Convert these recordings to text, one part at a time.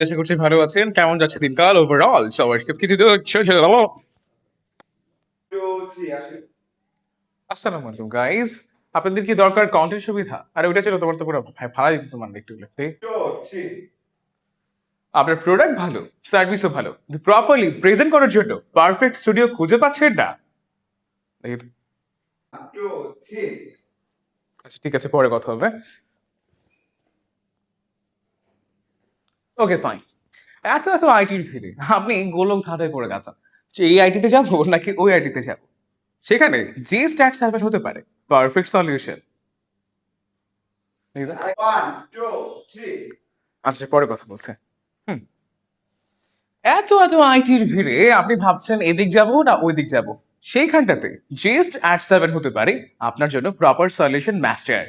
আশা করছি ভালো আছেন। কেমন যাচ্ছে দিনকাল ওভারঅল? সবার সবকিছু তো আসসালামু আলাইকুম গাইস। আপনাদের কি দরকার কন্টেন্ট সুবিধা? আরে ওইটা ছিল তোমার তো পুরো ভাড়া দিতে তোমার একটু লিখতে। আপনার প্রোডাক্ট ভালো, সার্ভিসও ভালো। প্রপারলি প্রেজেন্ট করার জন্য পারফেক্ট স্টুডিও খুঁজে পাচ্ছেন না? দেখি তো। আচ্ছা ঠিক আছে, পরে কথা হবে। Okay fine. এত এত আইটির ভিড়ে আপনি গোলক ধাঁধায় পড়ে গেছেন যে এই আইটিতে যাবো নাকি ওই আইটিতে যাবো। সেখানে যে স্ট্যাট সেভেন হতে পারে পারফেক্ট সলিউশন। আচ্ছা পরে কথা বলছে। হুম। এত এত আইটির ভিড়ে আপনি ভাবছেন এদিক যাব না ওই দিক যাব, সেইখানটাতে জেস্ট অ্যাট সেভেন হতে পারে আপনার জন্য proper solution master.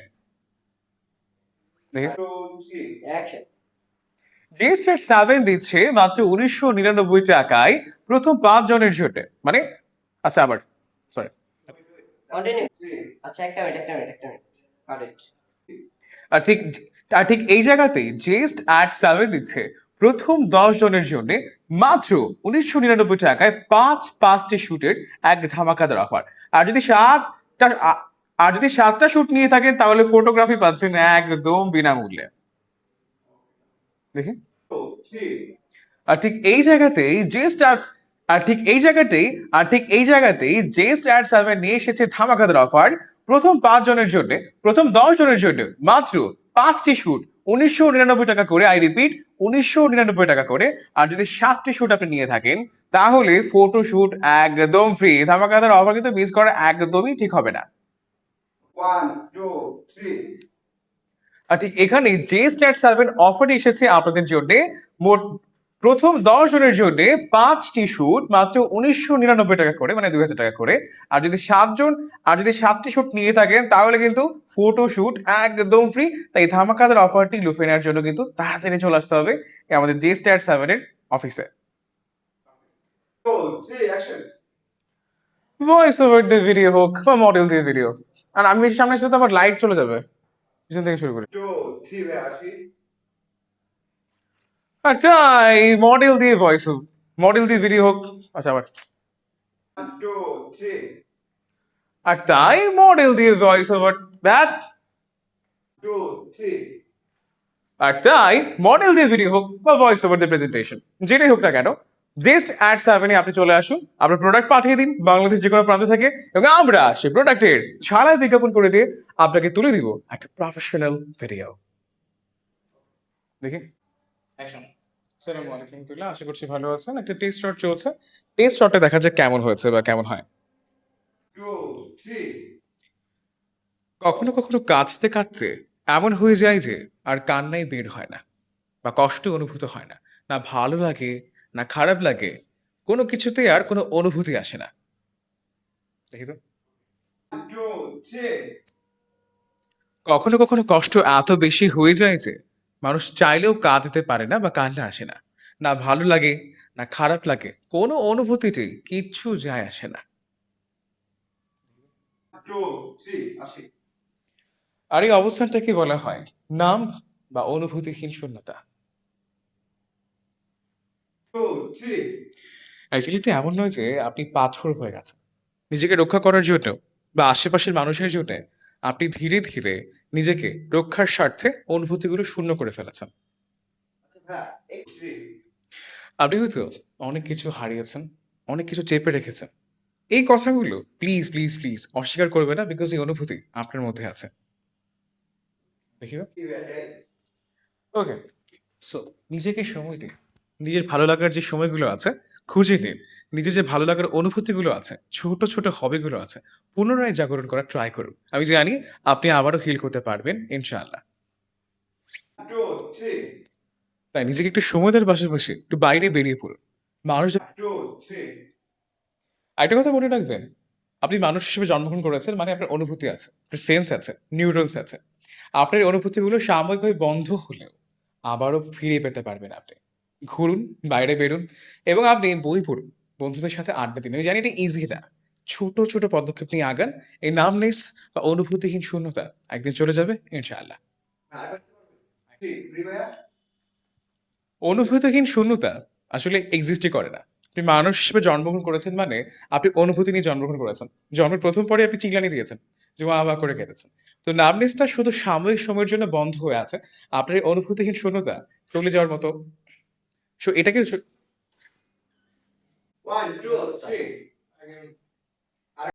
Just at seven দিচ্ছে মাত্র 1999 টাকায় প্রথম 5 জনের জন্য, মানে আচ্ছা আবার সরি ঠিক ঠিক এই জায়গাতেই জেস্ট অ্যাট সেভেন দিচ্ছে প্রথম 10 জনের জন্য মাত্র 1999 টাকায় পাঁচটি শুটের এক ধামাকাদার অফার। আর যদি সাতটা আর যদি 7টা শুট নিয়ে থাকেন তাহলে ফটোগ্রাফি পাচ্ছেন একদম বিনামূল্যে। দেখি। আর ঠিক এই জায়গাতেই জেস্ট অ্যাট আর ঠিক এই জায়গাতেই আর ঠিক এই জায়গাতেই জেস্ট অ্যাট সেভেন নিয়ে এসেছে ধামাকাদার অফার প্রথম 5 জনের জন্য, প্রথম 10 জনের জন্য মাত্র 5টি শুট 1999 টাকা করে। আই রিপিট, 1999 টাকা করে। আর যদি 7টি শুট আপনি নিয়ে থাকেন তাহলে ফটো শুট একদম ফ্রি। ধামাকাদার অফার কিন্তু মিস করা একদমই ঠিক হবে না। আর ঠিক এখানে যে স্ট্যাট সেভেন অফার এসেছে আপনাদের জন্য মোট প্রথম 10 জনের জন্য 5টি শুট মাত্র 1999 টাকা করে, মানে 2000 টাকা করে। আর যদি 7 জন আর যদি 7টি শুট নিয়ে থাকেন তাহলে কিন্তু ফটো শুট একদম ফ্রি। তাই ধামাকাদার অফারটি লুফে নেওয়ার জন্য কিন্তু তাড়াতাড়ি চলে আসতে হবে আমাদের যে স্ট্যাট সেভেনের অফিসে। ভয়েস ওভার দিয়ে ভিডিও হোক বা মডেল দিয়ে ভিডিও। আর আমি সামনে সাথে আমার লাইট চলে যাবে, পিছন থেকে শুরু করি। আচ্ছা, এই মডেল দিয়ে ভয়েস হোক, মডেল দিয়ে ভিডিও হোক। আচ্ছা আবার আর তাই মডেল দিয়ে ভয়েস ওভার দ্যাট। আর তাই মডেল দিয়ে ভিডিও হোক বা ভয়েস ওভার দিয়ে প্রেজেন্টেশন, যেটাই হোক না কেন জেস্ট অ্যাড সেভেনে আপনি চলে আসুন, আপনার প্রোডাক্ট পাঠিয়ে দিন বাংলাদেশ যে কোনো প্রান্ত থেকে, এবং আমরা সেই প্রোডাক্টের ছাড়াই বিজ্ঞাপন করে দিয়ে আপনাকে তুলে দিব একটা প্রফেশনাল ভিডিও। দেখি। আসসালামু আলাইকুম তুল্লাহ, আশা করছি ভালো আছেন। একটা টেস্ট শট চলছে, টেস্ট শটে দেখা যাক কেমন হয়েছে বা কেমন হয়। কখনো কখনো কাঁদতে কাঁদতে এমন হয়ে যায় যে আর কান্নাই বের হয় না বা কষ্ট অনুভূত হয় না, না ভালো লাগে না খারাপ লাগে, কোনো কিছুতে আর কোনো অনুভূতি আসে না। দেখি তো। কখনো কখনো কষ্ট এত বেশি হয়ে যায় যে মানুষ চাইলেও কাঁদতে পারে না বা কান্না আসে না, না ভালো লাগে না খারাপ লাগে, কোনো অনুভূতিতে কিচ্ছু যায় আসে না। আর এই অবস্থানটাকে বলা হয় নাম বা অনুভূতিহীন শূন্যতা। অ্যাকচুয়ালি এটা এমন নয় যে আপনি পাথর হয়ে গেছেন। নিজেকে রক্ষা করার জন্য বা আশেপাশের মানুষের জন্য আপনি ধীরে ধীরে নিজেকে রক্ষার স্বার্থে অনুভূতিগুলো শূন্য করে ফেলেছেন। আপনি হয়তো অনেক কিছু হারিয়েছেন, অনেক কিছু চেপে রেখেছেন। এই কথাগুলো প্লিজ প্লিজ প্লিজ অস্বীকার করবে না, বিকজ এই অনুভূতি আপনার মধ্যে আছে। দেখি। ওকে, সো নিজেকে সময় দিন। নিজের ভালো লাগার যে সময়গুলো আছে খুঁজে নিন। নিজের যে ভালো লাগার অনুভূতিগুলো আছে, ছোট ছোট হবিগুলো আছে, পুনরায় জাগরণ করার ট্রাই করুন। আমি জানি আপনি আবারও হিল করতে পারবেন ইনশাআল্লাহ। তাই নিজেকে একটু সময় দেওয়ার পাশাপাশি একটু বাইরে বেরিয়ে পড়ুন। মানুষ একটা কথা মনে রাখবেন, আপনি মানুষ হিসেবে জন্মগ্রহণ করেছেন মানে আপনার অনুভূতি আছে, আপনার সেন্স আছে, নিউরনস আছে। আপনার এই অনুভূতিগুলো সাময়িকভাবে বন্ধ হলেও আবারও ফিরে পেতে পারবেন আপনি। ঘুরুন, বাইরে বেরুন, এবং আপনি বই পড়ুন, বন্ধুদের সাথে আড্ডা দিন। আমি জানি এটা ইজি না, ছোট ছোট পদক্ষেপ নিয়ে আগান। এই নামনেস বা অনুভূতিহীন শূন্যতা একদিন চলে যাবে ইনশাআল্লাহ। অনুভূতিহীন শূন্যতা আসলে এক্সিস্টই করে না। আপনি মানুষ হিসেবে জন্মগ্রহণ করেছেন মানে আপনি অনুভূতি নিয়ে জন্মগ্রহণ করেছেন। জন্মের ১ম পরেই আপনি চিল্লানি দিয়েছেন। যে ওয়া, ওয়া করে কেঁদেছেন। তো নামনেসটা শুধু সাময়িক সময়ের জন্য বন্ধ হয়ে আছে। আপনার এই অনুভূতিহীন শূন্যতা চলে যাওয়ার মতো। সো এটাকে 1, 2, 3.